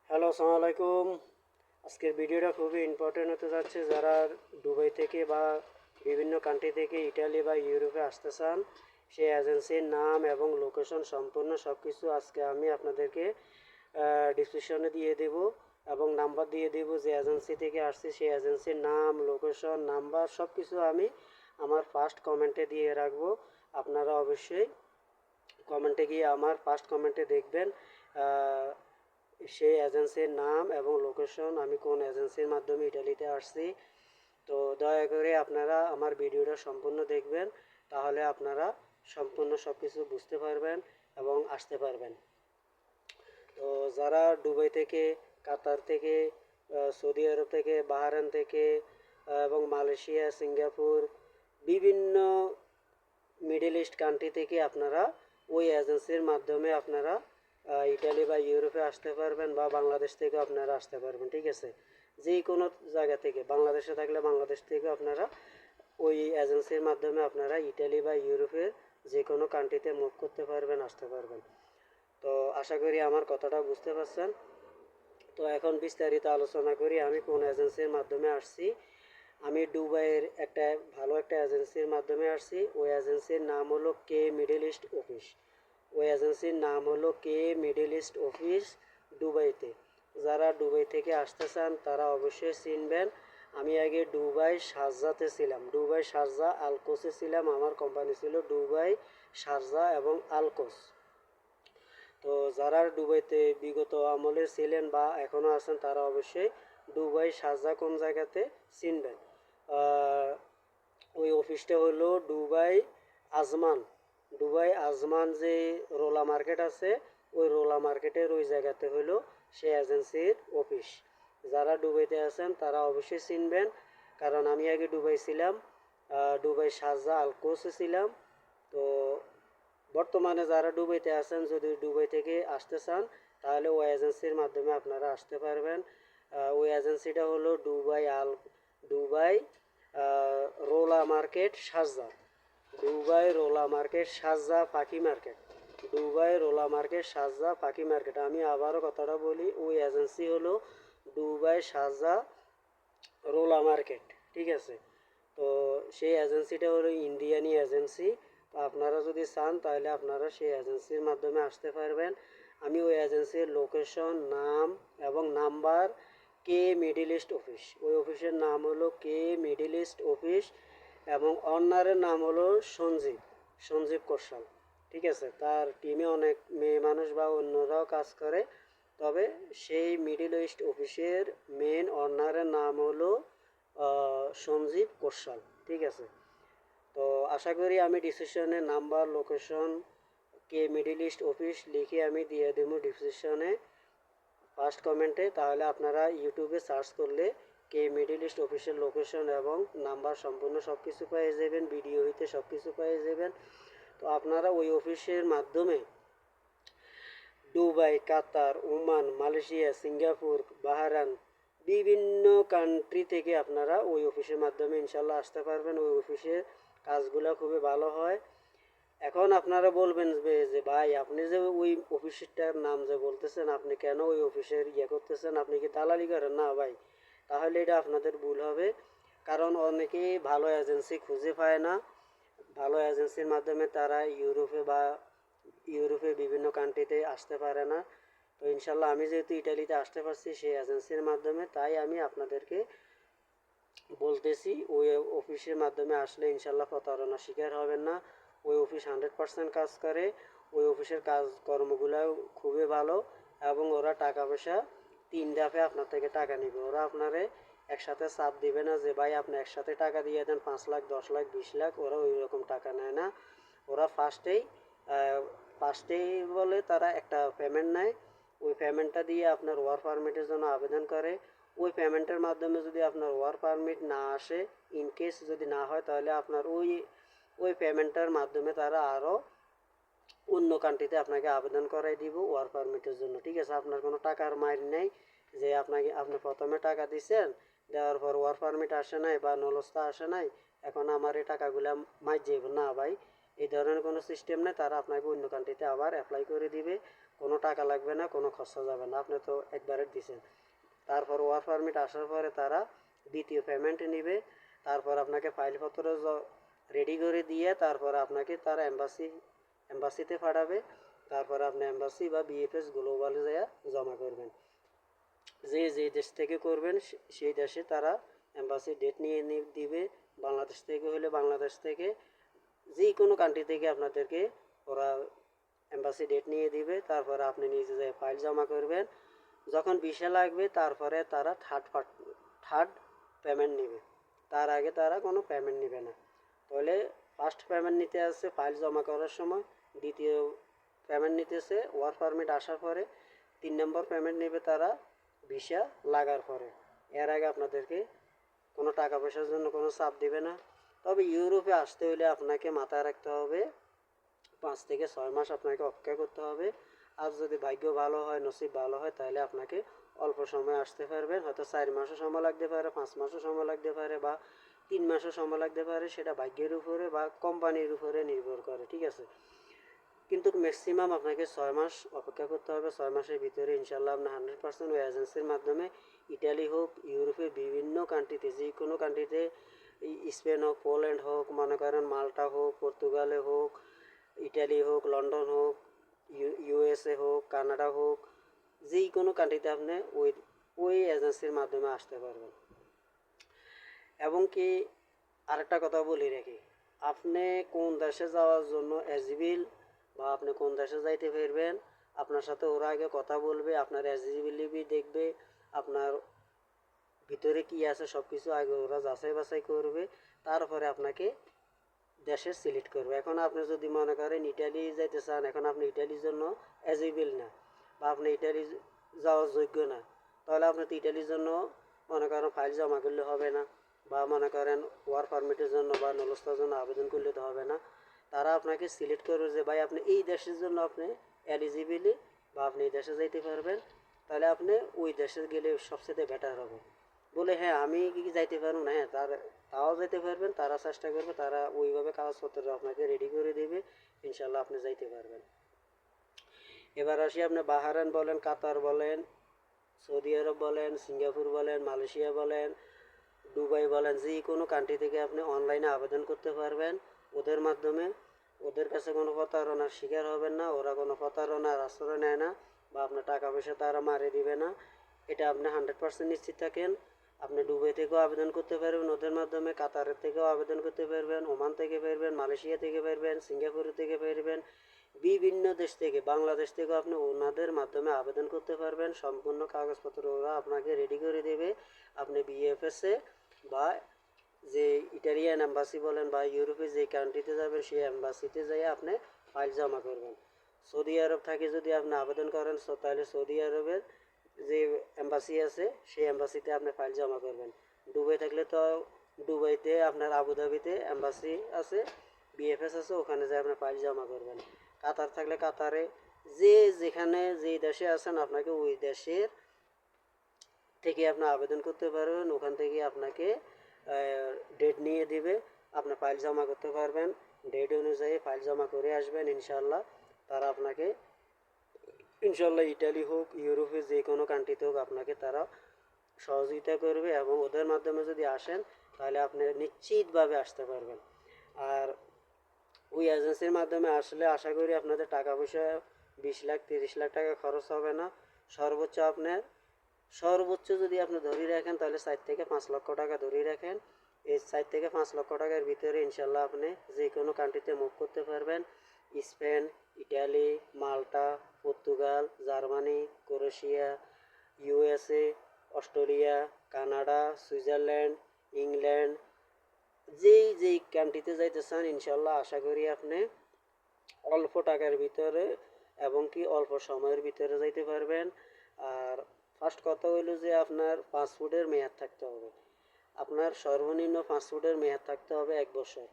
Hello, আসসালামু আলাইকুম। আজকের ভিডিওটা খুবই ইম্পর্টেন্ট হতে যাচ্ছে। যারা দুবাই থেকে বা বিভিন্ন কান্ট্রি থেকে ইটালি বা ইউরোপে আসতে চান, সেই এজেন্সির নাম এবং লোকেশন সম্পূর্ণ সব কিছু আজকে আমি আপনাদেরকে ডিসক্রিপশনে দিয়ে দেব এবং নাম্বার দিয়ে দেব। যে এজেন্সি থেকে আসছি সেই এজেন্সির নাম, লোকেশন, নাম্বার সব কিছু আমি আমার ফার্স্ট কমেন্টে দিয়ে রাখবো। আপনারা অবশ্যই কমেন্টে গিয়ে আমার ফার্স্ট কমেন্টে দেখবেন সেই এজেন্সির নাম এবং লোকেশন, আমি কোন এজেন্সির মাধ্যমে ইটালিতে আসছি। তো দয়া করে আপনারা আমার ভিডিওটা সম্পূর্ণ দেখবেন, তাহলে আপনারা সম্পূর্ণ সব কিছু বুঝতে পারবেন এবং আসতে পারবেন। তো যারা দুবাই থেকে, কাতার থেকে, সৌদি আরব থেকে, বাহরাইন থেকে এবং মালয়েশিয়া, সিঙ্গাপুর, বিভিন্ন মিডল ইস্ট কান্ট্রি থেকে আপনারা ওই এজেন্সির মাধ্যমে আপনারা ইটালি বা ইউরোপে আসতে পারবেন, বা বাংলাদেশ থেকেও আপনারা আসতে পারবেন। ঠিক আছে, যে কোনো জায়গা থেকে, বাংলাদেশে থাকলে বাংলাদেশ থেকে আপনারা ওই এজেন্সির মাধ্যমে আপনারা ইটালি বা ইউরোপের যে কোনো কান্ট্রিতে মুভ করতে পারবেন, আসতে পারবেন। তো আশা করি আমার কথাটা বুঝতে পারছেন। তো এখন বিস্তারিত আলোচনা করি আমি কোন এজেন্সির মাধ্যমে আসছি। আমি দুবাইয়ের ভালো একটা এজেন্সির মাধ্যমে আসছি। ওই এজেন্সির নাম হলো কে মিডল ইস্ট অফিস। ওই এজেন্সির নাম হলো কে মিডল ইস্ট অফিস, দুবাইতে। যারা দুবাই থেকে আসতে চান তারা অবশ্যই চিনবেন। আমি আগে দুবাই শারজাতে ছিলাম, দুবাই শারজা আলকোসে ছিলাম। আমার কোম্পানি ছিল দুবাই শারজা এবং আলকোস। তো যারা দুবাইতে বিগত আমলে ছিলেন বা এখনও আছেন তারা অবশ্যই দুবাই শারজা কোন জায়গাতে চিনবেন। ওই অফিসটা হলো দুবাই আজমান। দুবাই আজমান যে রোলা মার্কেট আছে, ওই রোলা মার্কেটের ওই জায়গাতে হলো সেই এজেন্সির অফিস। যারা দুবাইতে আছেন তারা অবশ্যই চিনবেন, কারণ আমি আগে দুবাই ছিলাম, দুবাই শারজা আলকোসে ছিলাম। তো বর্তমানে যারা দুবাইতে আছেন, যদি দুবাই থেকে আসতে চান তাহলে ওই এজেন্সির মাধ্যমে আপনারা আসতে পারবেন। ওই এজেন্সিটা হলো Dubai Rolla market Sharjah. Dubai Rolla market Sharjah পাখি market. Dubai Rolla market Sharjah পাখি মার্কেট। আমি আবারও কথাটা বলি, ওই এজেন্সি হলো দুবাই শারজা রোলা মার্কেট। ঠিক আছে, তো সেই এজেন্সিটা হলো ইন্ডিয়ানি এজেন্সি। তো আপনারা যদি চান তাহলে আপনারা সেই এজেন্সির মাধ্যমে আসতে পারবেন। আমি ওই এজেন্সির লোকেশন, নাম এবং নাম্বার, কে মিডিল ইস্ট অফিস, ওই অফিসের নাম হলো কে মিডিল ইস্ট অফিস এবং অনারের নাম হলো সঞ্জীব কৌশল। ঠিক আছে, তার টিমে অনেক মেয়ে মানুষ বা অন্যরাও কাজ করে, তবে সেই মিডিল ইস্ট অফিসের মেন অনারের নাম হলো সঞ্জীব কৌশল। ঠিক আছে, তো আশা করি আমি ডিসক্রিপশনে নাম্বার, লোকেশন, কে মিডিল ইস্ট অফিস লিখে আমি দিয়ে দেবো ডিসক্রিপশনে ফার্স্ট কমেন্টে। তাহলে আপনারা ইউটিউবে সার্চ করলে কে মিডিল ইস্ট অফিসের লোকেশন এবং নাম্বার সম্পূর্ণ সব কিছু পেয়ে যাবেন, ভিডিও হইতে সব কিছু পেয়ে যাবেন। তো আপনারা ওই অফিসের মাধ্যমে দুবাই, কাতার, ওমান, মালয়েশিয়া, সিঙ্গাপুর, বাহরাইন, বিভিন্ন কান্ট্রি থেকে আপনারা ওই অফিসের মাধ্যমে ইনশাল্লাহ আসতে পারবেন। ওই অফিসের কাজগুলো খুবই ভালো হয়। এখন আপনারা বলবেন যে ভাই, আপনি যে ওই অফিসটার নাম যে বলতেছেন, আপনি কেন ওই অফিসের করতেছেন, আপনি কি দালালি করেন? না ভাই, তাহলে এটা আপনাদের ভুল হবে। কারণ অনেকেই ভালো এজেন্সি খুঁজে পায় না। ভালো এজেন্সির মাধ্যমে তারা ইউরোপে বিভিন্ন কান্ট্রিতে আসতে পারে না। তো ইনশাল্লাহ আমি যেহেতু ইটালিতে আসতে পারছি সেই এজেন্সির মাধ্যমে, তাই আমি আপনাদেরকে বলতেছি ওই অফিসের মাধ্যমে আসলে ইনশাল্লাহ প্রতারণার শিকার হবেন না। ওই অফিস 100% কাজ করে। ওই অফিসের কাজকর্মগুলো খুবই ভালো এবং ওরা টাকা পয়সা 3 ধাপে আপনার থেকে টাকা নেবে। ওরা আপনারে একসাথে চাপ দিবে না যে ভাই আপনি একসাথে টাকা দিয়ে দেন 5 লাখ, 10 লাখ, 20 লাখ। ওরা ওই রকম টাকা নেয় না। ওরা ফার্স্টেই বলে তারা একটা পেমেন্ট নেয়। ওই পেমেন্টটা দিয়ে আপনার ওয়ার্ক পারমিটের জন্য আবেদন করে। ওই পেমেন্টের মাধ্যমে যদি আপনার ওয়ার্ক পারমিট না আসে, ইনকেস যদি না হয়, তাহলে আপনার ওই পেমেন্টের মাধ্যমে তারা আরও অন্য কান্ট্রিতে আপনাকে আবেদন করাই দিব ওয়ার্ক পারমিটের জন্য। ঠিক আছে, আপনার কোনো টাকার মাইর নেই যে আপনি প্রথমে টাকা দিচ্ছেন, দেওয়ার পর ওয়ার্ক পারমিট আসে নাই বা নলস্তা আসে নাই, এখন আমার এই টাকাগুলো মাইর যাইব না ভাই। এই ধরনের কোনো সিস্টেম নেই। তারা আপনাকে অন্য কান্ট্রিতে আবার অ্যাপ্লাই করে দিবে। কোনো টাকা লাগবে না, কোনো খরচা যাবে না, আপনি তো একবারে দিছেন। তারপর ওয়ার্ক পারমিট আসার পরে তারা দ্বিতীয় পেমেন্ট নেবে। তারপর আপনাকে ফাইলপত্র রেডি করে দিয়ে তারপর আপনাকে তারা এম্বাসিতে পাঠাবে। তারপর আপনি এম্বাসি বা বিএফএস গ্লোবালে যায় জমা করবেন। যে দেশ থেকে করবেন সেই দেশে তারা এম্বাসি ডেট নিয়ে দিবে। বাংলাদেশ থেকে হলে বাংলাদেশ থেকে, যে কোনো কান্ট্রি থেকে আপনাদেরকে ওরা এম্বাসি ডেট নিয়ে দিবে। তারপরে আপনি নিজে যে ফাইল জমা করবেন। যখন ভিসা লাগবে তারপরে তারা থার্ড পেমেন্ট নেবে, তার আগে তারা কোনো পেমেন্ট নেবে না। তাহলে ফার্স্ট পেমেন্ট নিতে আসছে ফাইল জমা করার সময়, দ্বিতীয় পেমেন্ট নিতেছে ওয়ার্ক পারমিট আসার পরে, 3 নম্বর পেমেন্ট নেবে তারা ভিসা লাগার পরে। এর আগে আপনাদেরকে কোনো টাকা পয়সার জন্য কোনো চাপ দেবে না। তবে ইউরোপে আসতে হলে আপনাকে মাথায় রাখতে হবে 5 থেকে 6 মাস আপনাকে অপেক্ষা করতে হবে। আর যদি ভাগ্য ভালো হয়, নসিব ভালো হয়, তাহলে আপনাকে অল্প সময় আসতে পারবেন। হয়তো 4 মাসও সময় লাগতে পারে, 5 মাসও সময় লাগতে পারে, বা 3 মাসও সময় লাগতে পারে। সেটা ভাগ্যের উপরে বা কোম্পানির উপরে নির্ভর করে, ঠিক আছে। কিন্তু ম্যাক্সিমাম আপনাকে 6 মাস অপেক্ষা করতে হবে। 6 মাসের ভিতরে ইনশাল্লাহ আপনার 100% ওই এজেন্সির মাধ্যমে ইটালি হোক, ইউরোপের বিভিন্ন কান্ট্রিতে, যে কোনো কান্ট্রিতে, স্পেন হোক, পোল্যান্ড হোক, মনে করেন মাল্টা হোক, পর্তুগালে হোক, ইটালি হোক, লন্ডন হোক, ইউএসএ হোক, কানাডা হোক, যে কোনো কান্ট্রিতে আপনি ওই এজেন্সির মাধ্যমে আসতে পারবেন। এবং কি আরেকটা কথা বলি রাখি, আপনি কোন দেশে যাওয়ার জন্য এলিজিবল বা আপনি কোন দেশে যাইতে পারবেন, আপনার সাথে ওরা আগে কথা বলবে, আপনার এলিজিবিলিটি দেখবে, আপনার ভিতরে কি আছে সব কিছু আগে ওরা যাচাই বাছাই করবে। তারপরে আপনাকে দেশে সিলেক্ট করবে। এখন আপনি যদি মনে করেন ইটালি যাইতে চান, এখন আপনি ইটালির জন্য এলিজিবল না বা আপনি ইটালি যাওয়ার যোগ্য না, তাহলে আপনি তো ইটালির জন্য মনে করেন ফাইল জমা করলে হবে না, বা মনে করেন ওয়ার্ক পারমিটের জন্য বা নলস্তার জন্য আবেদন করলে তো হবে না। তারা আপনাকে সিলেক্ট করবে যে ভাই আপনি এই দেশের জন্য আপনি এলিজিবিলি বা আপনি এই দেশে যাইতে পারবেন, তাহলে আপনি ওই দেশে গেলে সবচেয়ে বেটার হবে। বলে হ্যাঁ আমি কি যাইতে পারবো না, হ্যাঁ তাও যেতে পারবেন, তারা চেষ্টা করবে, তারা ওইভাবে কাগজপত্র আপনাকে রেডি করে দেবে, ইনশাল্লাহ আপনি যাইতে পারবেন। এবার আসি, আপনি বাহারান বলেন, কাতার বলেন, সৌদি আরব বলেন, সিঙ্গাপুর বলেন, মালয়েশিয়া বলেন, দুবাই বলেন, যে কোনো কান্ট্রি থেকে আপনি অনলাইনে আবেদন করতে পারবেন ওদের মাধ্যমে। ওদের কাছে কোনো প্রতারণার শিকার হবেন না, ওরা কোনো প্রতারণার আশ্রয় নেয় না, বা আপনার টাকা পয়সা তারা মারিয়ে দিবে না, এটা আপনি 100% নিশ্চিত থাকেন। আপনি দুবাই থেকেও আবেদন করতে পারবেন ওদের মাধ্যমে, কাতারের থেকেও আবেদন করতে পারবেন, ওমান থেকে পারবেন, মালয়েশিয়া থেকে পারবেন, সিঙ্গাপুর থেকে পারবেন, বিভিন্ন দেশ থেকে, বাংলাদেশ থেকেও আপনি ওনাদের মাধ্যমে আবেদন করতে পারবেন। সম্পূর্ণ কাগজপত্র ওরা আপনাকে রেডি করে দেবে। আপনি বিএফএসে বা যে ইটালিয়ান এম্বাসি বলেন বা ইউরোপে যে কান্ট্রিতে যাবেন সেই এম্বাসিতে যাই আপনি ফাইল জমা করবেন। সৌদি আরব থেকে যদি আপনি আবেদন করেন তাহলে সৌদি আরবের যে এম্বাসি আছে সেই এম্বাসিতে আপনি ফাইল জমা করবেন। দুবাই থাকলে তো দুবাইতে, আপনার আবুধাবিতে এম্বাসি আছে, বিএফএস আছে, ওখানে যে আপনি ফাইল জমা করবেন। কাতার থাকলে কাতারে, যে যেখানে যেই দেশে আছেন আপনাকে ওই দেশের থেকে আপনি আবেদন করতে পারবেন। ওখান থেকে আপনাকে ডেট নিয়ে দিবে, আপনি ফাইল জমা করতে পারবেন। ডেট অনুযায়ী ফাইল জমা করে আসবেন, ইনশাল্লাহ তারা আপনাকে, ইনশাল্লাহ ইটালি হোক, ইউরোপে যে কোনো কান্ট্রিতে হোক, আপনাকে তারা সহযোগিতা করবে। এবং ওদের মাধ্যমে যদি আসেন তাহলে আপনি নিশ্চিতভাবে আসতে পারবেন। আর ওই এজেন্সির মাধ্যমে আসলে আশা করি আপনাদের টাকা পয়সা 20 লাখ 30 লাখ টাকা খরচ হবে না। সর্বোচ্চ যদি আপনি ধরে রাখেন তাহলে 4 থেকে 5 লক্ষ টাকা ধরে রাখেন। এই 4 থেকে 5 লক্ষ টাকার ভিতরে ইনশাল্লাহ আপনি যে কোনো কান্ট্রিতে মুভ করতে পারবেন। Spain, Italy, Malta, Portugal, Germany, Croatia, USA, Australia, Canada, Switzerland, England, যেই কান্ট্রিতে যাইতে চান ইনশাল্লাহ আশা করি আপনি অল্প টাকার ভিতরে এবং কি অল্প সময়ের ভিতরে যাইতে পারবেন। আর ফার্স্ট কথা হইল যে আপনার পাসপোর্টের মেয়াদ থাকতে হবে। আপনার সর্বনিম্ন পাসপোর্টের মেয়াদ থাকতে হবে 1 বছর।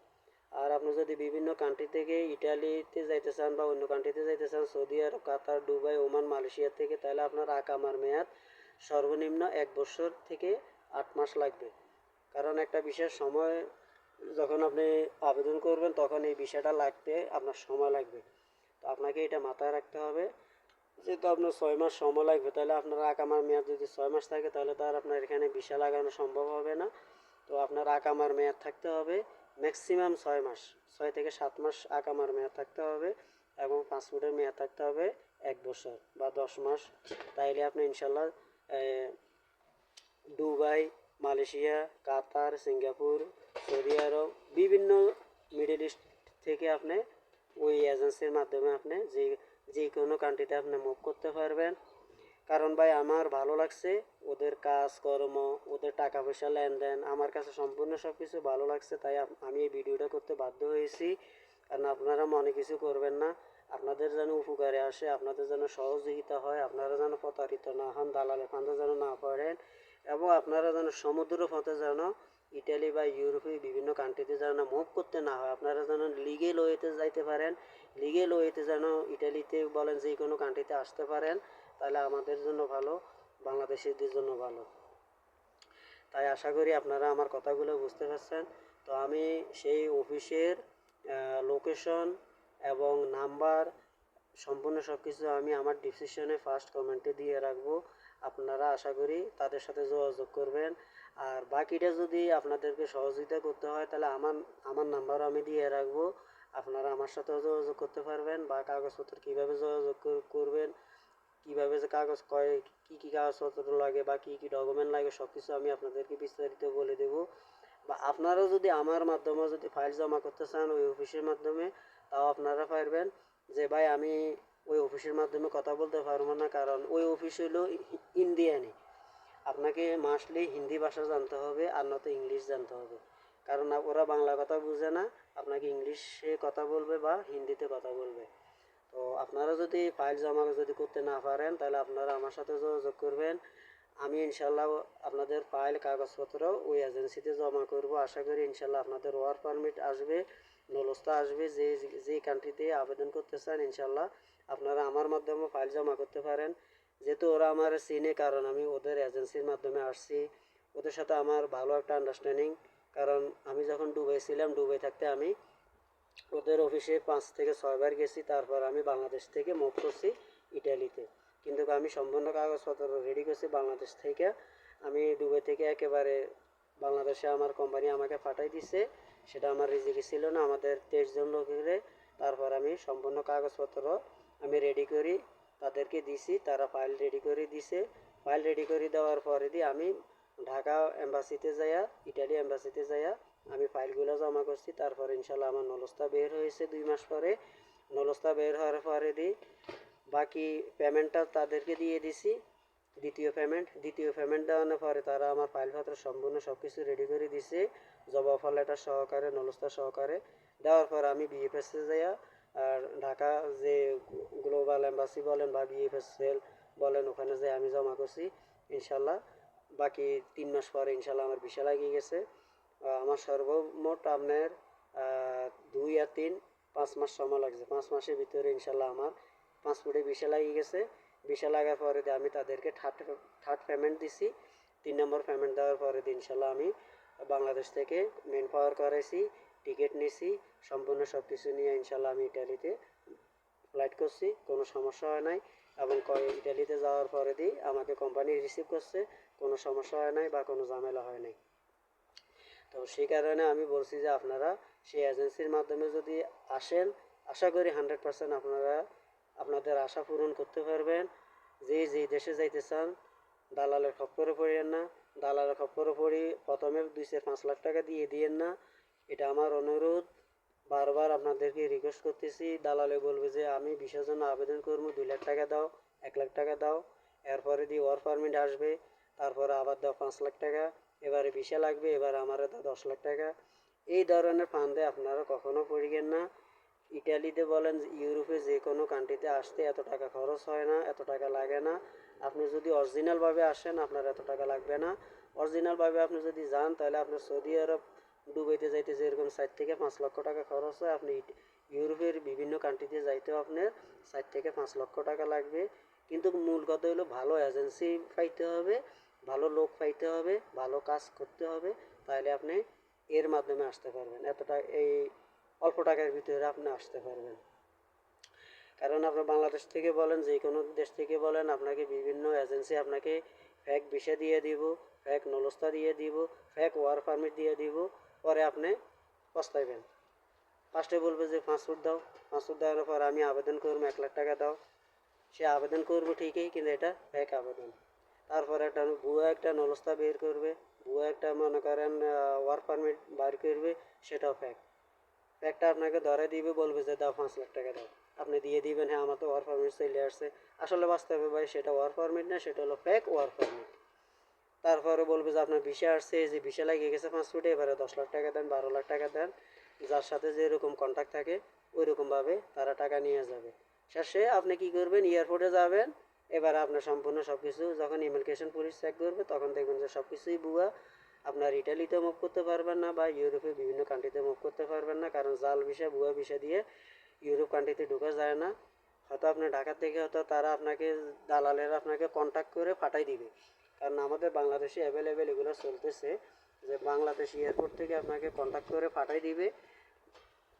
আর আপনি যদি বিভিন্ন কান্ট্রি থেকে ইটালিতে যাইতে চান বা অন্য কান্ট্রিতে যাইতে চান, সৌদি আরব, কাতার, দুবাই, ওমান, মালয়েশিয়া থেকে, তাহলে আপনার আকামার মেয়াদ সর্বনিম্ন 1 বছর থেকে 8 মাস লাগবে। কারণ একটা বিশেষ সময় যখন আপনি আবেদন করবেন তখন এই বিষয়টা লাগতে আপনার সময় লাগবে। তো আপনাকে এটা মাথায় রাখতে হবে। যেহেতু আপনার 6 মাস সময় লাগবে, তাহলে আপনার আকামার মেয়াদ যদি 6 মাস থাকে তাহলে তো আর আপনার এখানে ভিসা লাগানো সম্ভব হবে না। তো আপনার আকামার মেয়াদ থাকতে হবে ম্যাক্সিমাম 6 মাস, 6 থেকে 7 মাস আকামার মেয়াদ থাকতে হবে, এবং পাসপোর্টের মেয়াদ থাকতে হবে 1 বছর বা 10 মাস। তাইলে আপনি ইনশাল্লাহ দুবাই, মালয়েশিয়া, কাতার, সিঙ্গাপুর, সৌদি আরব, বিভিন্ন মিডল ইস্ট থেকে আপনি ওই এজেন্সির মাধ্যমে আপনি যে কোনো কান্ট্রিতে আপনি মুভ করতে পারবেন। কারণ ভাই আমার ভালো লাগছে ওদের কাজকর্ম, ওদের টাকা পয়সা লেনদেন, আমার কাছে সম্পূর্ণ সব কিছু ভালো লাগছে, তাই আমি এই ভিডিওটা করতে বাধ্য হয়েছি। কারণ আপনারা মনে কিছু করবেন না, আপনাদের যেন উপকারে আসে, আপনাদের যেন সহযোগিতা হয়, আপনারা যেন প্রতারিত না হন, দালালের ফাঁদে যেন না পড়েন, এবং আপনারা যেন সমুদ্র পথে যেন ইটালি বা ইউরোপে বিভিন্ন কান্ট্রিতে যেন মুভ করতে না হয়, আপনারা যেন লিগেল ওয়েতে যাইতে পারেন, লিগেল ওয়েতে যেন ইটালিতে বলেন যে কোনো কান্ট্রিতে আসতে পারেন, তাহলে আমাদের জন্য ভালো, বাংলাদেশিদের জন্য ভালো। তাই আশা করি আপনারা আমার কথাগুলো বুঝতে পারছেন। তো আমি সেই অফিসের লোকেশন এবং নাম্বার সম্পূর্ণ সব কিছু আমি আমার ডিসক্রিপশনে ফার্স্ট কমেন্টে দিয়ে রাখবো। আপনারা আশা করি তাদের সাথে যোগাযোগ করবেন। আর বাকিটা যদি আপনাদেরকে সহযোগিতা করতে হয় তাহলে আমার নাম্বারও আমি দিয়ে রাখবো, আপনারা আমার সাথেও যোগাযোগ করতে পারবেন, বা কাগজপত্র কীভাবে যোগাযোগ করবেন, কীভাবে যে কাগজ কী কাগজপত্র লাগে বা কী ডকুমেন্ট লাগে সব কিছু আমি আপনাদেরকে বিস্তারিত বলে দেবো। বা আপনারাও যদি আমার মাধ্যমে যদি ফাইল জমা করতে চান ওই অফিসের মাধ্যমে, তাও আপনারা পারবেন। যে ভাই আমি ওই অফিসের মাধ্যমে কথা বলতে পারবো না, কারণ ওই অফিস হলো ইন্ডিয়ানে, আপনাকে মাস্টলি হিন্দি ভাষা জানতে হবে আর নয়তো ইংলিশ জানতে হবে, কারণ ওরা বাংলা কথা বুঝে না, আপনাকে ইংলিশে কথা বলবে বা হিন্দিতে কথা বলবে। তো আপনারা যদি ফাইল জমা যদি করতে না পারেন তাহলে আপনারা আমার সাথে যোগাযোগ করবেন, আমি ইনশাল্লাহ আপনাদের ফাইল কাগজপত্র ওই এজেন্সিতে জমা করব। আশা করি ইনশাল্লাহ আপনাদের ওয়ার্ক পারমিট আসবে, নলস্তা আসবে, যে কান্ট্রিতে আবেদন করতে চান ইনশাল্লাহ আপনারা আমার মাধ্যমে ফাইল জমা করতে পারেন। যেহেতু ওরা আমার চিনে, কারণ আমি ওদের এজেন্সির মাধ্যমে আসছি, ওদের সাথে আমার ভালো একটা আন্ডারস্ট্যান্ডিং। কারণ আমি যখন দুবাই ছিলাম, দুবাই থাকতে আমি ওদের অফিসে 5 থেকে 6 বার গেছি, তারপর আমি বাংলাদেশ থেকে মুভ করছি ইটালিতে। কিন্তু আমি সম্পূর্ণ কাগজপত্র রেডি করছি বাংলাদেশ থেকে, আমি দুবাই থেকে একেবারে বাংলাদেশে আমার কোম্পানি আমাকে পাঠাই দিছে, সেটা আমার রিজিকে ছিল না, আমাদের 23 জন লোকের। তারপর আমি সম্পূর্ণ কাগজপত্র আমি রেডি করি তাদেরকে দিছি, তারা ফাইল রেডি করে দিছে। ফাইল রেডি করে দেওয়ার পরে দিয়ে আমি ঢাকা এম্বাসিতে যাইয়া, ইটালি এম্বাসিতে যাইয়া আমি ফাইলগুলো জমা করছি। তারপর ইনশাল্লাহ আমার নলস্তা বের হয়েছে 2 মাস পরে। নলস্তা বের হওয়ার পরে দিই বাকি পেমেন্টটা তাদেরকে দিয়ে দিছি, দ্বিতীয় পেমেন্ট দেওয়ানোর পরে তারা আমার ফাইলপত্র সম্পূর্ণ সব কিছু রেডি করে দিছে, জব অফার লেটার সহকারে, নলস্তা সহকারে। দেওয়ার পর আমি বিএফএসে যাইয়া আর ঢাকা যে গ্লোবাল এম্বাসি বলেন বা বিএফএসএল বলেন, ওখানে যে আমি জমা করছি ইনশাল্লাহ। বাকি 3 মাস পরে ইনশাল্লাহ আমার ভিসা লাগিয়ে গেছে। আমার সর্বমোট আপনার 2 আর 3 5 মাস সময় লাগছে, 5 মাসের ভিতরে ইনশাল্লাহ আমার পাসপোর্টে ভিসা লাগিয়ে গেছে। ভিসা লাগার পরে আমি তাদেরকে থার্ড পেমেন্ট দিছি। 3 নম্বর পেমেন্ট দেওয়ার পরে ইনশাল্লাহ আমি বাংলাদেশ থেকে মেন পাওয়ার করাইছি, টিকিট নিছি, সম্পূর্ণ সব কিছু নিয়ে ইনশাল্লাহ আমি ইটালিতে ফ্লাইট করছি, কোনো সমস্যা হয় নাই। এবং ইটালিতে যাওয়ার পরে আমাকে কোম্পানি রিসিভ করছে, কোনো সমস্যা হয় নাই বা কোনো ঝামেলা হয় নাই। তো সেই কারণে আমি বলছি যে আপনারা সেই এজেন্সির মাধ্যমে যদি আসেন, আশা করি 100% আপনারা আপনাদের আশা পূরণ করতে পারবেন। যে দেশে যাইতে চান দালালের খপ্পরে পড়েন না, দালালের খপ্পরে পড়ি প্রথমে 2-5 লাখ টাকা দিয়ে দিয়েন না, এটা আমার অনুরোধ। বারবার আপনাদেরকে রিকোয়েস্ট করতেছি, দালালে বলবে যে আমি ভিসার জন্য আবেদন করবো, 2 লাখ টাকা দাও, 1 লাখ টাকা দাও, এরপরে ওয়ার্ক পারমিট আসবে, তারপরে আবার দাও 5 লাখ টাকা, এবারে ভিসা লাগবে, এবার আমার দাও 10 লাখ টাকা। এই ধরনের ফান্দে আপনারা কখনো পড়িয়েন না। ইটালিতে বলেন ইউরোপে যে কোনো কান্ট্রিতে আসতে এত টাকা খরচ হয় না, এত টাকা লাগে না। আপনি যদি অরিজিনালভাবে আসেন আপনার এত টাকা লাগবে না। অরিজিনালভাবে আপনি যদি যান তাহলে আপনার সৌদি আরব, দুবাইতে যাইতে যেরকম 4 থেকে 5 লক্ষ টাকা খরচ হয়, আপনি ইউরোপের বিভিন্ন কান্ট্রিতে যাইতেও আপনার 4 থেকে 5 লক্ষ টাকা লাগবে। কিন্তু মূল কথা হলো ভালো এজেন্সি পাইতে হবে, ভালো লোক পাইতে হবে, ভালো কাজ করতে হবে, তাহলে আপনি এর মাধ্যমে আসতে পারবেন, এই অল্প টাকার ভিতরে আপনি আসতে পারবেন। কারণ আপনি বাংলাদেশ থেকে বলেন, যে কোনো দেশ থেকে বলেন, আপনাকে বিভিন্ন এজেন্সি আপনাকে ফেক ভিসা দিয়ে দিব, ফেক নলস্তা দিয়ে দিব, ফেক ওয়ার পারমিট দিয়ে দিব, পরে আপনি পস্তাইবেন। ফার্স্টে বলবে যে পাসপোর্ট দাও, পাসপোর্ট দেওয়ার পর আমি আবেদন করবো, 1 লাখ টাকা দাও। সে আবেদন করবো ঠিকই, কিন্তু এটা ফেক আবেদন। তারপর একটা ভুয়া একটা নলস্তা বের করবে, ভুয়া একটা মনে করেন ওয়ার্ক পারমিট বার করবে, সেটাও ফেক। ফেকটা আপনাকে ধরে দিবে, বলবে যে দাও 5 লাখ টাকা দাও, আপনি দিয়ে দিবেন, হ্যাঁ আমার তো ওয়ার্ক পারমিট চলে আসছে। আসলে বাস্তবে ভাই সেটা ওয়ার্ক পারমিট না, সেটা হলো ফেক ওয়ার্ক পারমিট। তারপরে বলবে যে আপনার ভিসা আসছে, এই যে ভিসা লাগিয়ে গেছে পাসপোর্টে, এবারে 10 লাখ টাকা দেন, 12 লাখ টাকা দেন। যার সাথে যেরকম কন্ট্যাক্ট থাকে ওই রকমভাবে তারা টাকা নিয়ে যাবে। শেষে আপনি কি করবেন, এয়ারপোর্টে যাবেন। এবার আপনার সম্পূর্ণ সব কিছু যখন ইমিগ্রেশন পুলিশ চেক করবে, তখন দেখবেন যে সব কিছুই ভুয়া। আপনার ইটালিতে মুভ করতে পারবেন না, বা ইউরোপের বিভিন্ন কান্ট্রিতে মুভ করতে পারবেন না, কারণ জাল ভিসা ভুয়া ভিসা দিয়ে ইউরোপ কান্ট্রিতে ঢোকা যায় না। হয়তো আপনি ঢাকা থেকে, হয়তো তারা আপনাকে, দালালেরা আপনাকে কন্ট্যাক্ট করে পাঠাই দিবে। কারণ আমাদের বাংলাদেশে অ্যাভেলেবেল এগুলো চলতেছে, যে বাংলাদেশ এয়ারপোর্ট থেকে আপনাকে কন্ট্যাক্ট করে পাঠাই দিবে।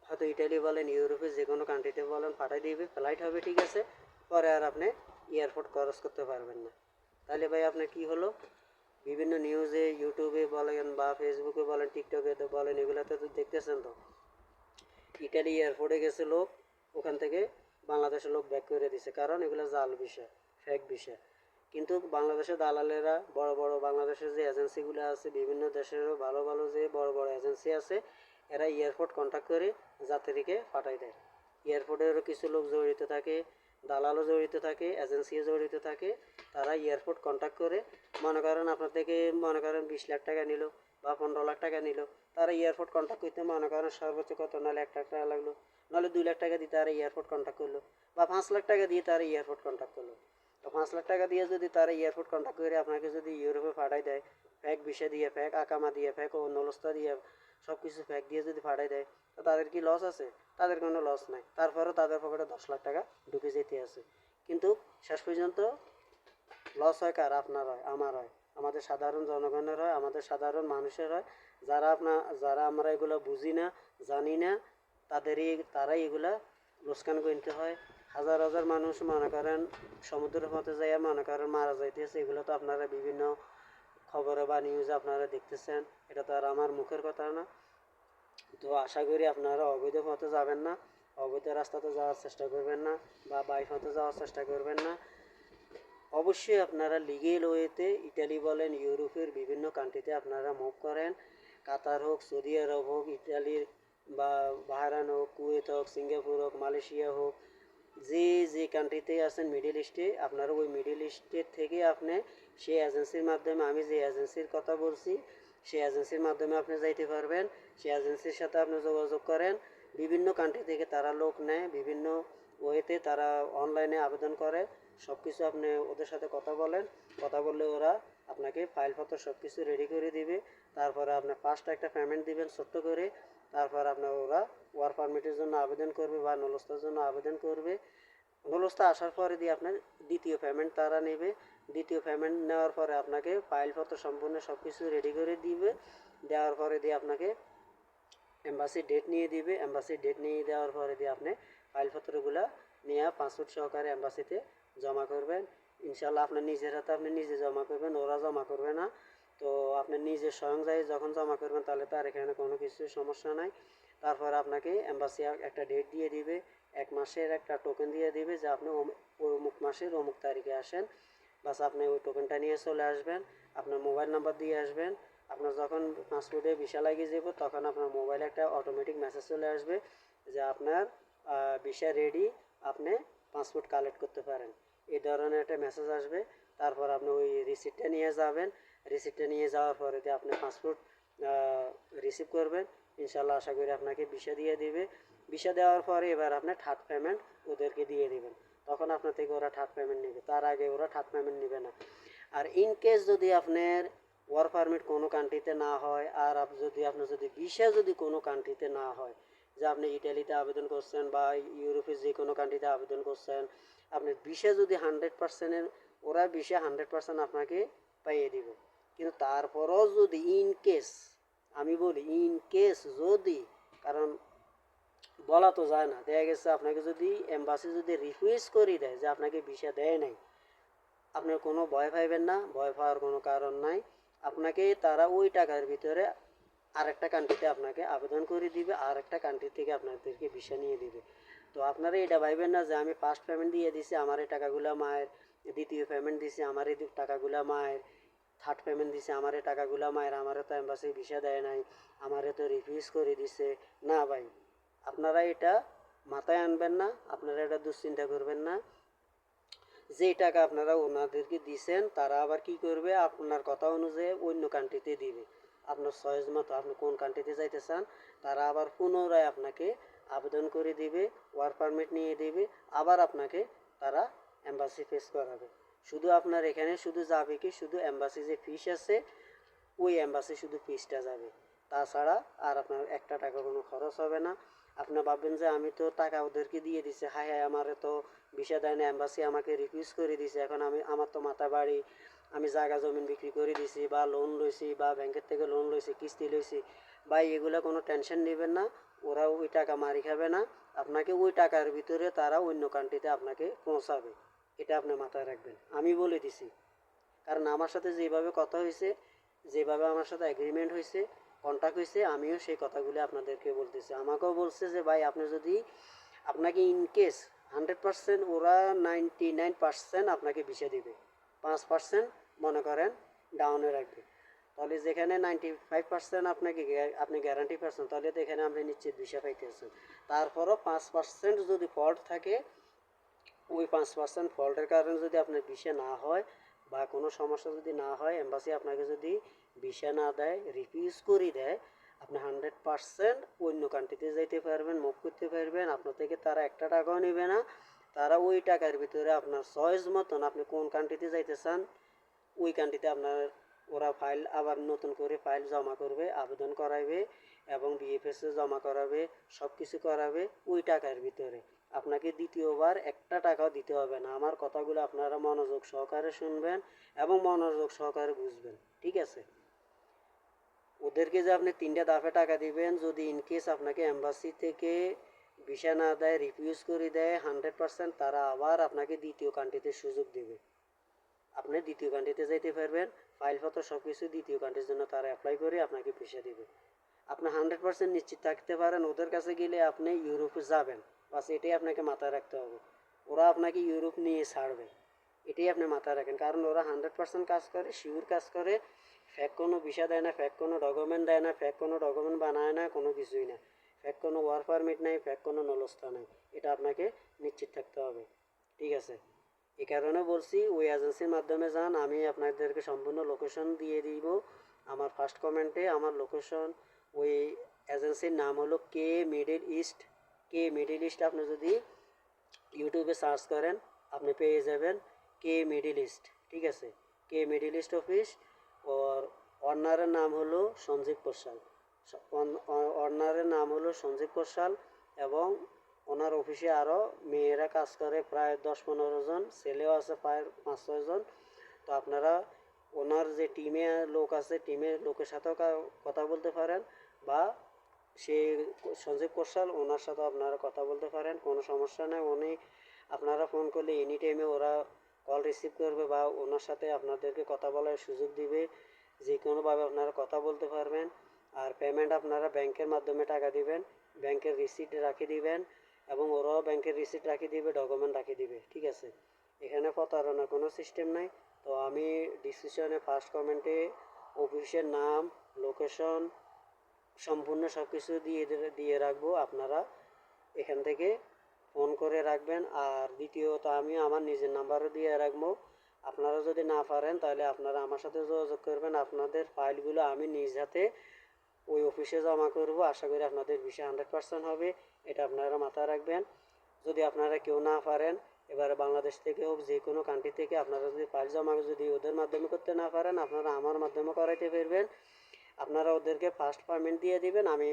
হয়তো ইটালি বলেন, ইউরোপে যে কোনো কান্ট্রিতে বলেন, পাঠাই দিবে, ফ্লাইট হবে ঠিক আছে, পরে আর আপনি এয়ারপোর্ট ক্রস করতে পারবেন না। তাহলে ভাই আপনার কি হলো, বিভিন্ন নিউজে, ইউটিউবে বলেন বা ফেসবুকে বলেন, টিকটকে বলেন, এগুলোতে তো দেখতেছেন তো, ইটালি এয়ারপোর্টে গেছে লোক, ওখান থেকে বাংলাদেশের লোক ব্যাক করে দিছে, কারণ এগুলো জাল বিষয়, ফেক বিষয়। কিন্তু বাংলাদেশের দালালেরা, বড় বড় বাংলাদেশের যে এজেন্সিগুলো আছে, বিভিন্ন দেশেরও ভালো ভালো যে বড় বড় এজেন্সি আছে, এরা এয়ারপোর্ট কন্ট্যাক্ট করে যাত্রীকে পাঠাই দেয়। এয়ারপোর্টেরও কিছু লোক জড়িত থাকে, দালালও জড়িত থাকে, এজেন্সিও জড়িত থাকে। তারা এয়ারপোর্ট কন্ট্যাক্ট করে, মনে করেন আপনার থেকে, মনে করেন 20 লাখ টাকা নিল বা 15 লাখ টাকা নিল, তারা এয়ারপোর্ট কন্ট্যাক্ট করতে মনে করেন সর্বোচ্চ কত, নাহলে 1 লাখ টাকা লাগলো, নাহলে 2 লাখ টাকা দিয়ে তারা এয়ারপোর্ট কন্ট্যাক্ট করলো, বা 5 লাখ টাকা দিয়ে তারা এয়ারপোর্ট কন্ট্যাক্ট করলো। তো 5 লাখ টাকা দিয়ে যদি তারা এয়ারপোর্ট কন্ট্যাক্ট করে আপনাকে যদি ইউরোপে পাঠাই দেয়, ফেক ভিসা দিয়ে, ফেক আকামা দিয়ে, ফেক নলস্তা দিয়ে, সব কিছু ফেক দিয়ে যদি পাঠাই দেয়, তো তাদের কি লস আছে? তাদের কোনো লস নাই। তারপরেও তাদের পকেটে 10 লাখ টাকা ঢুকে যেতে আছে। কিন্তু শেষ পর্যন্ত লস হয় কার? আপনার হয়, আমার হয়, আমাদের সাধারণ জনগণের হয়, আমাদের সাধারণ মানুষের হয়। যারা আমরা এগুলো বুঝি না, জানি না, তারাই এগুলা লোকসান গুনতে হয়। হাজার হাজার মানুষ মনে করেন সমুদ্রের পথে যাইয়া মনে করেন মারা যাইতেছে, এগুলো তো আপনারা বিভিন্ন খবরে বা নিউজে আপনারা দেখতেছেন, এটা তো আর আমার মুখের কথা না। তো আশা করি আপনারা অবৈধ পথে যাবেন না, অবৈধ রাস্তাতে যাওয়ার চেষ্টা করবেন না, বা বাই পথে যাওয়ার চেষ্টা করবেন না। অবশ্যই আপনারা লিগেল ওয়েতে, ইটালি বলেন, ইউরোপের বিভিন্ন কান্ট্রিতে আপনারা মুভ করেন। কাতার হোক, সৌদি আরব হোক, ইটালির বা বাহরাইন হোক, কুয়েত হোক, সিঙ্গাপুর হোক, মালয়েশিয়া হোক, যে যে কান্ট্রিতে আছেন মিডিল ইস্টে, আপনারা ওই মিডিল ইস্টের থেকে আপনি সেই এজেন্সির মাধ্যমে, আমি যে এজেন্সির কথা বলছি, সেই এজেন্সির মাধ্যমে আপনি যাইতে পারবেন। সেই এজেন্সির সাথে আপনি যোগাযোগ করেন। বিভিন্ন কান্ট্রি থেকে তারা লোক নেয়, বিভিন্ন ওয়েতে তারা অনলাইনে আবেদন করে। সব কিছু আপনি ওদের সাথে কথা বলেন, কথা বললে ওরা আপনাকে ফাইলপত্র সব কিছু রেডি করে দিবে। তারপরে আপনি ফার্স্ট একটা পেমেন্ট দিবেন ছোট্ট করে, তারপর আপনার ওরা ওয়ার্ক পারমিটের জন্য আবেদন করবে বা নলস্তার জন্য আবেদন করবে। নলস্তা আসার পরে দিয়ে আপনার দ্বিতীয় পেমেন্ট তারা নেবে। দ্বিতীয় পেমেন্ট নেওয়ার পরে আপনাকে ফাইলপত্র সম্পূর্ণ সব কিছু রেডি করে দিবে। দেওয়ার পরে দিয়ে আপনাকে এম্বাসি ডেট নিয়ে দিবে। এম্বাসি ডেট নিয়ে দেওয়ার পরে দিয়ে আপনি ফাইলপত্রগুলো নিয়ে পাসপোর্ট সহকারে এম্বাসিতে জমা করবেন। ইনশাল্লাহ আপনার নিজের হাতে আপনি নিজে জমা করবেন, ওরা জমা করবে না। তো আপনি নিজে স্বয়ং যাই যখন জমা করবেন, তাহলে তার এখানে কোনো কিছু সমস্যা নাই। তারপর আপনাকে এম্বাসি একটা ডেট দিয়ে দিবে, 1 মাসের একটা টোকেন দিয়ে দিবে, যে আপনি অমুক মাসের অমুক তারিখে আসেন। বাস আপনি ওই টোকেনটা নিয়ে চলে আসবেন, আপনার মোবাইল নাম্বার দিয়ে আসবেন। আপনার যখন পাসপোর্টে ভিসা লাগিয়ে যাব, তখন আপনার মোবাইলে একটা অটোমেটিক মেসেজ চলে আসবে যে আপনার ভিসা রেডি, আপনি পাসপোর্ট কালেক্ট করতে পারেন, এই ধরনের একটা মেসেজ আসবে। তারপর আপনি ওই রিসিপ্টটা নিয়ে যাবেন। রিসিপ্টটা নিয়ে যাওয়ার পরে দিয়ে আপনি পাসপোর্ট রিসিভ করবেন। ইনশাল্লাহ আশা করি আপনাকে ভিসা দিয়ে দিবে। ভিসা দেওয়ার পরে এবার আপনি থার্ড পেমেন্ট ওদেরকে দিয়ে দিবেন। তখন আপনার থেকে ওরা থার্ড পেমেন্ট নেবে, তার আগে ওরা থার্ড পেমেন্ট নেবে না। আর ইন কেস যদি আপনার ওয়ার্ক পারমিট কোনো কান্ট্রিতে না হয়, আর আপনার যদি ভিসা যদি কোনো কান্ট্রিতে না হয়, যে আপনি ইটালিতে আবেদন করছেন বা ইউরোপের যে কোনো কান্ট্রিতে আবেদন করছেন, আপনার ভিসা যদি 100%-এর, ওরা ভিসা 100% আপনাকে পাইয়ে দিবে। কিন্তু তারপরও যদি ইন কেস, আমি বলি ইন কেস যদি, কারণ বলা তো যায় না। দেখা গেছে আপনাকে যদি এম্বাসি যদি রিফিউজ করে দেয় যে আপনাকে ভিসা দেয় নাই, আপনার কোনো ভয় পাইবেন না, ভয় পাওয়ার কোনো কারণ নাই। আপনাকে তারা ওই টাকার ভিতরে আরেকটা কান্ট্রিতে আপনাকে আবেদন করে দিবে, আরেকটা কান্ট্রি থেকে আপনাদেরকে ভিসা নিয়ে দিবে। তো আপনারা এটা ভাইবেন না যে আমি ফার্স্ট পেমেন্ট দিয়ে দিছি আমার এই টাকাগুলো মায়ের, দ্বিতীয় পেমেন্ট দিছি আমার এই টাকাগুলো মায়ের, থার্ড পেমেন্ট দিছে আমার এই টাকাগুলো মায়ের, আমারও তো এম্বাসি ভিসা দেয় নাই, আমারে তো রিফিউজ করে দিছে। না ভাই, আপনারা এটা মাথায় আনবেন না, আপনারা এটা দুশ্চিন্তা করবেন না। যেই টাকা আপনারা ওনাদেরকে দিছেন তারা আবার কি করবে, আপনার কথা অনুযায়ী অন্য কান্ট্রিতে দিবে। আপনার চয়েস মতো আপনি কোন কান্ট্রিতে যাইতে চান, তারা আবার পুনরায় আপনাকে আবেদন করে দিবে, ওয়ার্ক পারমিট নিয়ে দিবে, আবার আপনাকে তারা এম্বাসি ফেস করাবে। শুধু আপনার এখানে শুধু যাবে কি, শুধু এম্বাসি যে ফিস আছে ওই এম্বাসি শুধু ফিসটা যাবে, তাছাড়া আর আপনার একটা টাকা কোনো খরচ হবে না। আপনি ভাববেন যে আমি তো টাকা ওদেরকে দিয়ে দিছে, হায় হায় আমারে তো ভিসা দেয় না, এম্বাসি আমাকে রিফিউজ করে দিছে, এখন আমার তো মাথা বাড়ি, আমি জায়গা জমিন বিক্রি করে দিছি বা লোন লইছি বা ব্যাংকের থেকে লোন লইছি, কিস্তি লইছি। ভাই এগুলো কোনো টেনশন নেবেন না, ওরা ওই টাকা মারি খাবে না, আপনাকে ওই টাকার ভিতরে তারা অন্য কান্ট্রিতে আপনাকে পৌঁছাবে। এটা আপনি মাথায় রাখবেন, আমি বলে দিছি। কারণ আমার সাথে যেভাবে কথা হয়েছে, যেভাবে আমার সাথে এগ্রিমেন্ট হয়েছে, কন্ট্যাক্ট হয়েছে, আমিও সেই কথাগুলি আপনাদেরকে বলতেছি। আমাকেও বলছে যে ভাই আপনি যদি, আপনাকে ইনকেস 100%, ওরা 99% আপনাকে ভিসা দিবে, 5% মনে করেন ডাউনে রাখবে। তাহলে যেখানে 95% আপনাকে আপনি গ্যারান্টি পাচ্ছেন, তাহলে তো এখানে আপনি নিশ্চিত ভিসা পাইতেছেন। তারপরও 5% যদি ফল্ট থাকে, ওই 5% ফল্টের কারণে যদি আপনার ভিসা না হয় বা কোনো সমস্যা যদি না হয়, এম্বাসি আপনাকে যদি ভিসা না দেয়, রিফিউজ করে দেয়, আপনি 100% অন্য কান্ট্রিতে যাইতে পারবেন, মুভ করতে পারবেন, আপনার থেকে তারা একটা টাকাও নেবে না। তারা ওই টাকার ভিতরে আপনার চয়েস মতন আপনি কোন কান্ট্রিতে যাইতে চান ওই কান্ট্রিতে আপনার ওরা ফাইল আবার নতুন করে ফাইল জমা করবে, আবেদন করাবে এবং বিএফএসে জমা করাবে, সব কিছু করাবে ওই টাকার ভিতরে। আপনাকে দ্বিতীয়বার একটা টাকাও দিতে হবে না। আমার কথাগুলো আপনারা মনোযোগ সহকারে শুনবেন এবং মনোযোগ সহকারে বুঝবেন, ঠিক আছে? ওদেরকে যে আপনি 3টা দফে টাকা দিবেন, যদি ইনকেস আপনাকে এম্বাসি থেকে ভিসা না দেয়, রিফিউজ করে দেয় 100%, তারা আবার আপনাকে দ্বিতীয় কান্ট্রিতে সুযোগ দেবে, আপনি দ্বিতীয় কান্ট্রিতে যাইতে পারবেন, ফাইলপত্র সব কিছু দ্বিতীয় কান্ট্রির জন্য তারা অ্যাপ্লাই করে আপনাকে ভিসা দিবে। আপনি 100% নিশ্চিত থাকতে পারেন ওদের কাছে গেলে আপনি ইউরোপে যাবেন, বাস এটাই আপনাকে মাথায় রাখতে হবে। ওরা আপনাকে ইউরোপ নিয়ে ছাড়বে, এটাই আপনি মাথায় রাখেন। কারণ ওরা 100% কাজ করে, শিওর কাজ করে, ফ্যাক কোনো ভিসা দেয় না, ফ্যাক কোনো ডকুমেন্ট দেয় না, ফ্যাক কোনো ডকুমেন্ট বানায় না, কোনো কিছুই না। ফ্যাক কোনো ওয়ার্ক পারমিট নাই, ফ্যাক কোনো নলস্তা নাই, এটা আপনাকে নিশ্চিত থাকতে হবে, ঠিক আছে? এই কারণে বলছি ওই এজেন্সির মাধ্যমে যান। আমি আপনাদেরকে সম্পূর্ণ লোকেশন দিয়ে দিব আমার ফার্স্ট কমেন্টে। আমার লোকেশন, ওই এজেন্সির নাম হলো কে মিডল ইস্ট। কে মিডল ইস্ট আপনি যদি ইউটিউবে সার্চ করেন আপনি পেয়ে যাবেন কে মিডল ইস্ট, ঠিক আছে? কে মিডল ইস্ট অফিস। ওর অনারের নাম হলো সঞ্জীব কোশাল। অনারের নাম হলো সঞ্জীব কোশাল এবং ওনার অফিসে আরও মেয়েরা কাজ করে প্রায় 10-15 জন, ছেলেও আছে প্রায় 5-6 জন। তো আপনারা ওনার যে টিমে লোক আছে, টিমের লোকের সাথেও কথা বলতে পারেন, বা সেই সঞ্জীব কোশাল ওনার সাথে আপনারা কথা বলতে পারেন, কোনো সমস্যা নেই। উনি আপনারা ফোন করলে এনি টাইমে ওরা কল রিসিভ করবে বা ওনার সাথে আপনাদেরকে কথা বলার সুযোগ দিবে, যে কোনোভাবে আপনারা কথা বলতে পারবেন। আর পেমেন্ট আপনারা ব্যাংকের মাধ্যমে টাকা দিবেন, ব্যাংকের রিসিট রাখি দিবেন এবং ওরাও ব্যাংকের রিসিট রাখি দিবে, ডকুমেন্ট রাখি দিবে, ঠিক আছে? এখানে প্রতারণার কোনো সিস্টেম নাই। তো আমি ডিসক্রিপশনে ফার্স্ট কমেন্টে অফিসের নাম, লোকেশন সম্পূর্ণ সব কিছু দিয়ে রাখবো, আপনারা এখান থেকে ফোন করে রাখবেন। আর দ্বিতীয়ত আমি আমার নিজের নাম্বারও দিয়ে রাখবো। আপনারা যদি না পারেন তাহলে আপনারা আমার সাথে যোগাযোগ করবেন, আপনাদের ফাইলগুলো আমি নিজ হাতে ওই অফিসে জমা করব। আশা করি আপনাদের ভিসা 100% হবে, এটা আপনারা মাথায় রাখবেন। যদি আপনারা কেউ না পারেন, এবারে বাংলাদেশ থেকে হোক যে কোনো কান্ট্রি থেকে আপনারা যদি ফাইল জমা যদি ওদের মাধ্যমে করতে না পারেন, আপনারা আমার মাধ্যমে করাইতে পারবেন। আপনারা ওদেরকে ফার্স্ট পেমেন্ট দিয়ে দিবেন, আমি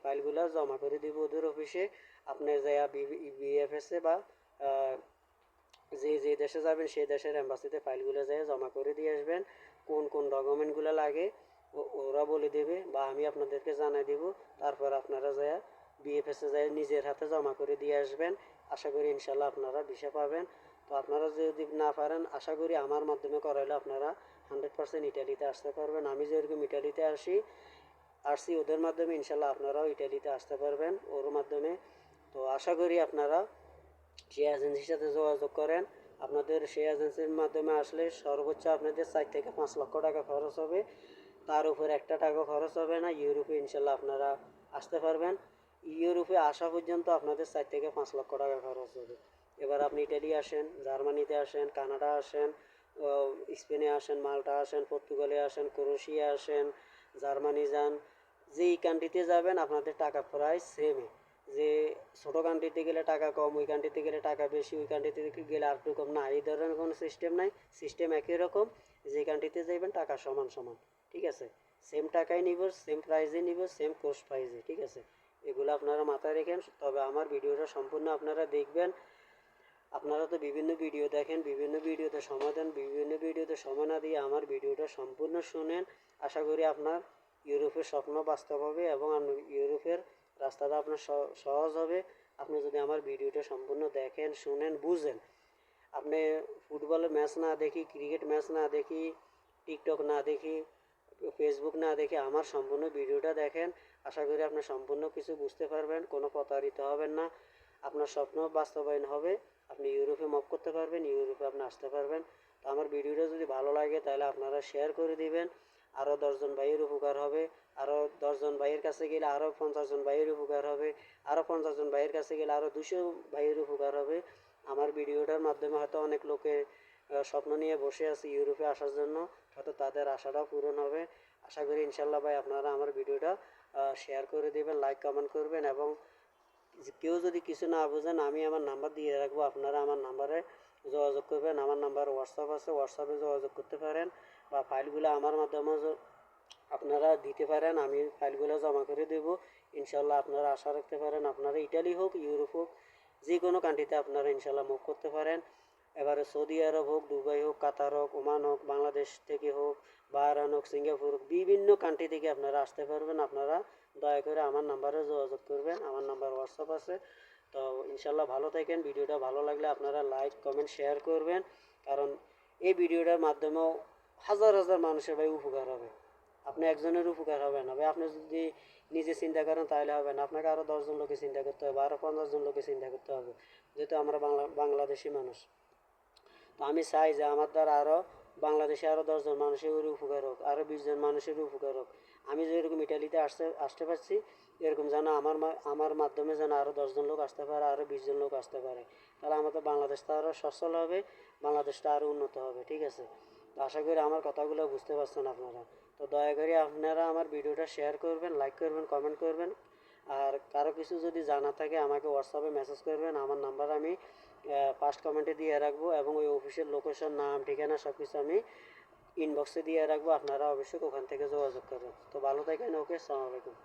ফাইলগুলো জমা করে দিব ওদের অফিসে। আপনার যা বিএফএসে বা যে যে দেশে যাবেন সেই দেশের এম্বাসিতে ফাইলগুলো যেয়ে জমা করে দিয়ে আসবেন। কোন কোন ডকুমেন্টগুলো লাগে ওরা বলে দেবে বা আমি আপনাদেরকে জানাই দিব, তারপর আপনারা যা বিএফএসে যায় নিজের হাতে জমা করে দিয়ে আসবেন। আশা করি ইনশাল্লাহ আপনারা ভিসা পাবেন। তো আপনারা যদি না পারেন, আশা করি আমার মাধ্যমে করাইলে আপনারা 100% ইটালিতে আসতে পারবেন। আমি যেরকম ইটালিতে আসছি ওদের মাধ্যমে, ইনশাল্লাহ আপনারাও ইটালিতে আসতে পারবেন ওর মাধ্যমে। তো আশা করি আপনারা সেই এজেন্সির সাথে যোগাযোগ করেন। আপনাদের সেই এজেন্সির মাধ্যমে আসলে সর্বোচ্চ আপনাদের 4 থেকে 5 লক্ষ টাকা খরচ হবে, তার উপর একটা টাকা খরচ হবে না। ইউরোপে ইনশাল্লাহ আপনারা আসতে পারবেন। ইউরোপে আসা পর্যন্ত আপনাদের 4 থেকে 5 লক্ষ টাকা খরচ হবে। এবার আপনি ইটালি আসেন, জার্মানিতে আসেন, কানাডা আসেন, স্পেনে আসেন, মাল্টা আসেন, পর্তুগালে আসেন, ক্রোয়েশিয়া আসেন, জার্মানি যান, যেই কান্ট্রিতে যাবেন আপনাদের টাকা প্রায় সেমই। যে ছোটো কান্ট্রিতে গেলে টাকা কম, ওই কান্ট্রিতে গেলে টাকা বেশি, ওই কান্ট্রিতে গেলে আর একটু কম, না, এই ধরনের কোনো সিস্টেম নাই। সিস্টেম একই রকম, যে কান্ট্রিতে যাইবেন টাকা সমান সমান, ঠিক আছে। সেম টাকাই নিব, সেম প্রাইজে নিব, সেম কোর্স প্রাইজে, ঠিক আছে। এগুলো আপনারা মাথায় রেখেন। তবে আমার ভিডিওটা সম্পূর্ণ আপনারা দেখবেন। আপনারা তো বিভিন্ন ভিডিও দেখেন, বিভিন্ন ভিডিওতে সময় দেন, বিভিন্ন ভিডিওতে সময় না দিয়ে আমার ভিডিওটা সম্পূর্ণ শুনেন। আশা করি আপনার ইউরোপের স্বপ্ন বাস্তব হবে এবং ইউরোপের রাস্তাটা আপনার সহজ হবে। আপনি যদি আমার ভিডিওটা সম্পূর্ণ দেখেন, শুনেন, বুঝেন। আপনি ফুটবলের ম্যাচ না দেখি, ক্রিকেট ম্যাচ না দেখি, টিকটক না দেখি, ফেসবুক না দেখে আমার সম্পূর্ণ ভিডিওটা দেখেন। আশা করি আপনি সম্পূর্ণ কিছু বুঝতে পারবেন, কোনো প্রতারিত হবেন না, আপনার স্বপ্ন বাস্তবায়ন হবে, আপনি ইউরোপে মুভ করতে পারবেন, ইউরোপে আপনি আসতে পারবেন। তো আমার ভিডিওটা যদি ভালো লাগে তাহলে আপনারা শেয়ার করে দিবেন, আরও 10জন ভাইয়ের উপকার হবে। আরও 10জন ভাইয়ের কাছে গেলে আরও 50জন ভাইয়ের উপকার হবে, আরও 50জন ভাইয়ের কাছে গেলে আরও 200 ভাইয়ের উপকার হবে। আমার ভিডিওটার মাধ্যমে হয়তো অনেক লোকে স্বপ্ন নিয়ে বসে আছে ইউরোপে আসার জন্য, হয়তো তাদের আশাটাও পূরণ হবে। আশা করি ইনশাল্লাহ ভাই আপনারা আমার ভিডিওটা শেয়ার করে দেবেন, লাইক কমেন্ট করবেন, এবং কেউ যদি কিছু না বোঝেন আমি আমার নাম্বার দিয়ে রাখবো, আপনারা আমার নাম্বারে যোগাযোগ করবেন। আমার নাম্বার হোয়াটসঅ্যাপ আছে, হোয়াটসঅ্যাপে যোগাযোগ করতে পারেন, বা ফাইলগুলো আমার মাধ্যমে আপনারা দিতে পারেন, আমি ফাইলগুলো জমা করে দেবো। ইনশাল্লাহ আপনারা আশা রাখতে পারেন, আপনারা ইটালি হোক, ইউরোপ হোক, যে কোনো কান্ট্রিতে আপনারা ইনশাল্লাহ মুভ করতে পারেন। এবারে সৌদি আরব হোক, দুবাই হোক, কাতার হোক, ওমান হোক, বাংলাদেশ থেকে হোক, বাহরান হোক, সিঙ্গাপুর হোক, বিভিন্ন কান্ট্রি থেকে আপনারা আসতে পারবেন। আপনারা দয়া করে আমার নাম্বারে যোগাযোগ করবেন, আমার নাম্বার হোয়াটসঅ্যাপ আছে। তো ইনশাল্লাহ ভালো থাকেন। ভিডিওটা ভালো লাগলে আপনারা লাইক কমেন্ট শেয়ার করবেন, কারণ এই ভিডিওটার মাধ্যমেও হাজার হাজার মানুষের ভাই উপকার হবে। আপনি একজনের উপকার হবে না ভাই, আপনি যদি নিজে চিন্তা করেন তাহলে হবে না, আপনাকে আরও 10জন লোকে চিন্তা করতে হবে, আরও 50জন লোকে চিন্তা করতে হবে, যেহেতু আমরা বাংলাদেশি মানুষ। তো আমি চাই যে আমার দ্বারা আরও বাংলাদেশে আরও 10জন মানুষের উপকার হোক, আরও 20জন মানুষের উপকার হোক। আমি যেরকম ইটালিতে আসতে পারছি, এরকম যেন আমার মাধ্যমে যেন আরও 10জন লোক আসতে পারে, আরও 20জন লোক আসতে পারে। তাহলে আমাদের বাংলাদেশটা আরও সচ্ছল হবে, বাংলাদেশটা আরও উন্নত হবে, ঠিক আছে। তো আশা করি আমার কথাগুলো বুঝতে পারছেন আপনারা। তো দয়া করে আপনারা আমার ভিডিওটা শেয়ার করবেন, লাইক করবেন, কমেন্ট করবেন। আর কারো কিছু যদি জানা থাকে আমাকে হোয়াটসঅ্যাপে মেসেজ করবেন, আমার নাম্বার আমি ফার্স্ট কমেন্টে দিয়ে রাখবো, এবং ওই অফিসের লোকেশন, নাম, ঠিকানা সব কিছু আমি ইনবক্সে দিয়ে রাখবো। আপনারা অবশ্যই ওখান থেকে যোগাযোগ করবেন। তো ভালো থাকেন, ওকে, আসসালামু আলাইকুম।